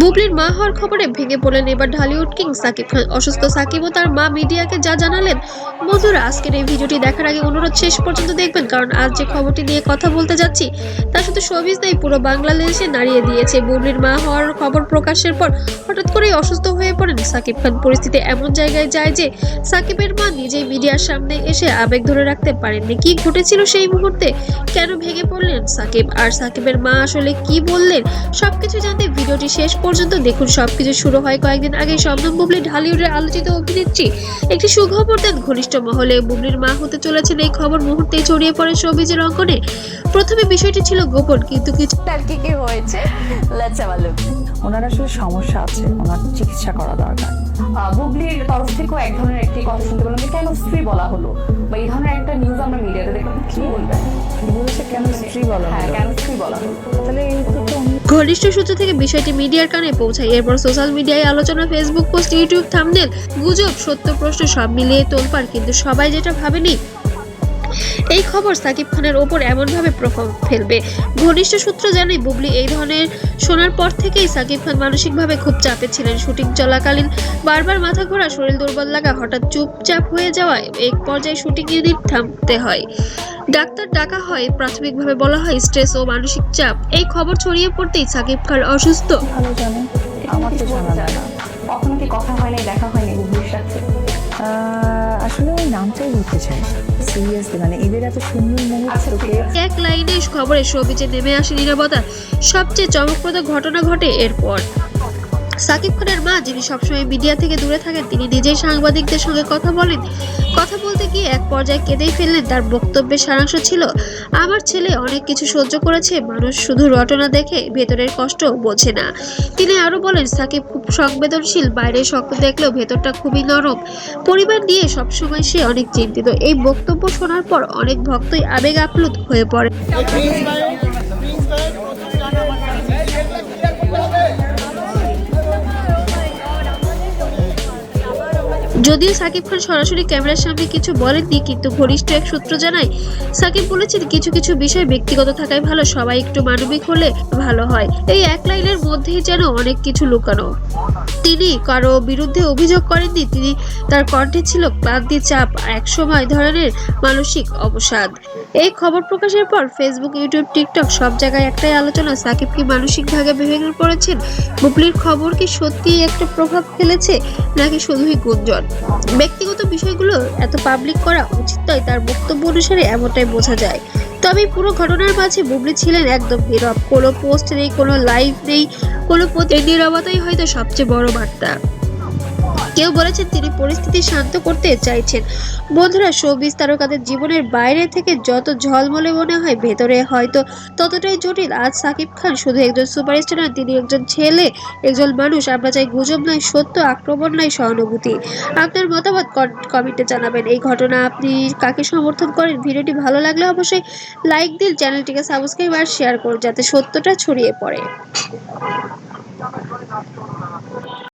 বুবলির মা হওয়ার খবরে ভেঙে পড়লেন এবার ঢালিউড কিং সাকিব খান। অসুস্থ সাকিব ও তার মা মিডিয়াকে যা জানালেন, বন্ধুরা আজকের এই ভিডিওটি দেখার আগে অনুরোধ শেষ পর্যন্ত দেখবেন, কারণ আজ যে খবরটি নিয়ে কথা বলতে যাচ্ছি তা শুধু শোবিজ নয়, পুরো বাংলাদেশে নাড়িয়ে দিয়েছে। বুবলির মা হওয়ার খবর প্রকাশের পর হঠাৎ করেই অসুস্থ হয়ে পড়েন সাকিব খান। পরিস্থিতি এমন জায়গায় যায় যে সাকিবের মা নিজেই মিডিয়ার সামনে এসে আবেগ ধরে রাখতে পারেননি। কি ঘটেছিল সেই মুহূর্তে, কেন ভেঙে পড়লেন সাকিব, আর সাকিবের মা আসলে কি বললেন, সবকিছু জানতে ভিডিওটি শেষ পর্যন্ত দেখুন। সবকিছু শুরু হয় কয়েকদিন আগে। শবনম বুবলি ঢালিউডের আলোচিত অভিনেত্রী একটি সুখবর দেন ঘনিষ্ঠ মহলে। বুবলির মা হতে চলেছেন এই খবর মুহূর্তেই ছড়িয়ে পড়ে শোবিজের অঙ্গনে। প্রথমে বিষয়টি ছিল গোপন, কিন্তু কিছু কি হয়েছে লেটস হ্যাভ আ লুক। ওনার আসলে সমস্যা আছে, ওনার চিকিৎসা করা দরকার। বুবলির তরফ থেকেও এক ধরনের একটি কথা শুনতে পেলাম যে কেন স্ত্রী বলা হলো, বা এই ধরনের একটা নিউজ আমরা মিডিয়াতে দেখলাম, কি বলবেন? বলেছে কেন স্ত্রী বলা হ্যাঁ, হলো? কেন স্ত্রী বলা হলো? তাহলে এই তো ঘনিষ্ঠ সূত্র থেকে বিষয়টি মিডিয়ার কানে পৌঁছায়। এরপর সোশ্যাল মিডিয়ায় আলোচনা, ফেসবুক পোস্ট, ইউটিউব থাম্বনেল, গুজব, সত্য প্রশ্ন সব মিলিয়ে তোলপাড়। কিন্তু সবাই যেটা ভাবেনি, এই খবর সাকিব খানের ওপর এমনভাবে প্রভাব ফেলবে। ঘনিষ্ঠ সূত্র জানায়, বুবলি এই ধরনের শোনার পর থেকেই সাকিব খান মানসিকভাবে খুব চাপে ছিলেন। শুটিং চলাকালীন বারবার মাথা ঘোরা, শরীর দুর্বল লাগা, হঠাৎ চুপচাপ হয়ে যাওয়ায় এক পর্যায়ে শুটিং ইউনিট থামতে হয়, ডাক্তার ডাকা হয়। প্রাথমিকভাবে বলা হয় স্ট্রেস ও মানসিক চাপ। এই খবর ছড়িয়ে পড়তেই সাকিব খান অসুস্থ। ভালো জানে, আমার তো জানা যায় না। কখনো কি কথা হয়নি, দেখা হয়নি বুবলির সাথে? আসলে ওই নামটাই বলতে চাই সিরিয়াসলি, মানে এদের এত সুন্দর মুহূর্তকে এক লাইনে খবরে শোবিজে নেমে আসে নীরবতা। সবচেয়ে চমকপ্রদ ঘটনা ঘটে এরপর। সাকিব খানের মা, যিনি সবসময় মিডিয়া থেকে দূরে থাকেন, তিনি নিজেই সাংবাদিকদের সঙ্গে কথা বলেন। কথা বলতে গিয়ে এক পর্যায়ে কেঁদেই ফেললেন। তার বক্তব্যের সারাংশ ছিল, আমার ছেলে অনেক কিছু সহ্য করেছে, মানুষ শুধু রটনা দেখে ভেতরের কষ্ট বোঝে না। তিনি আরো বলেন, সাকিব খুব সংবেদনশীল, বাইরে শক্ত দেখলেও ভেতরটা খুবই নরম। পরিবার নিয়ে সবসময় সে অনেক চিন্তিত। এই বক্তব্য শোনার পর অনেক ভক্তই আবেগ আপ্লুত হয়ে পড়ে। যদিও সাকিব খান সরাসরি ক্যামেরার সামনে কিছু বলেননি, কিন্তু ঘনিষ্ঠ এক সূত্র জানায়, সাকিব বলেছেন কিছু কিছু বিষয় ব্যক্তিগত থাকাই ভালো, সবাই একটু মানবিক হলে ভালো হয়। এই এক লাইনের মধ্যেই যেন অনেক কিছু লুকানো। তিনি কারো বিরুদ্ধে অভিযোগ করেননি, তিনি তার কণ্ঠে ছিল ক্লান্তি, চাপ, একসময় ধরনের মানসিক অবসাদ। এই খবর প্রকাশের পর ফেসবুক, ইউটিউব, টিকটক সব জায়গায় একটাই আলোচনা, সাকিব কি মানসিকভাবে ভেঙে পড়েছেন? বুবলির খবর কি সত্যিই একটা প্রভাব ফেলেছে, নাকি শুধুই গুঞ্জন? ব্যক্তিগত বিষয়গুলো এত পাবলিক করা উচিত নয়, তার বক্তব্য অনুসারে এমনটাই বোঝা যায়। তবে পুরো ঘটনার মাঝে বুবলি ছিলেন একদম নীরব। কোনো পোস্ট নেই, কোনো লাইভ নেই, কোনো নীরবতাই হয়তো সবচেয়ে বড় বার্তা। কেউ বলেছেন তিনি পরিস্থিতি শান্ত করতে চাইছেন। বন্ধুরা, শোবিজ তারকাদের জীবনের বাইরে থেকে যত ঝলমলে মনে হয়, ভেতরে হয়তো ততটাই জটিল। আজ সাকিব খান শুধু একজন সুপারস্টার নয়, তিনি একজন ছেলে, একজন মানুষ। আমরা চাই গুজব নয় সত্য, আক্রমণ নয় সহানুভূতি। আপনার মতামত কমেন্টে জানাবেন। এই ঘটনা আপনি কাকে সমর্থন করেন? ভিডিওটি ভালো লাগলে অবশ্যই লাইক দিন, চ্যানেলটিকে সাবস্ক্রাইব আর শেয়ার করুন, যাতে সত্যটা ছড়িয়ে পড়ে।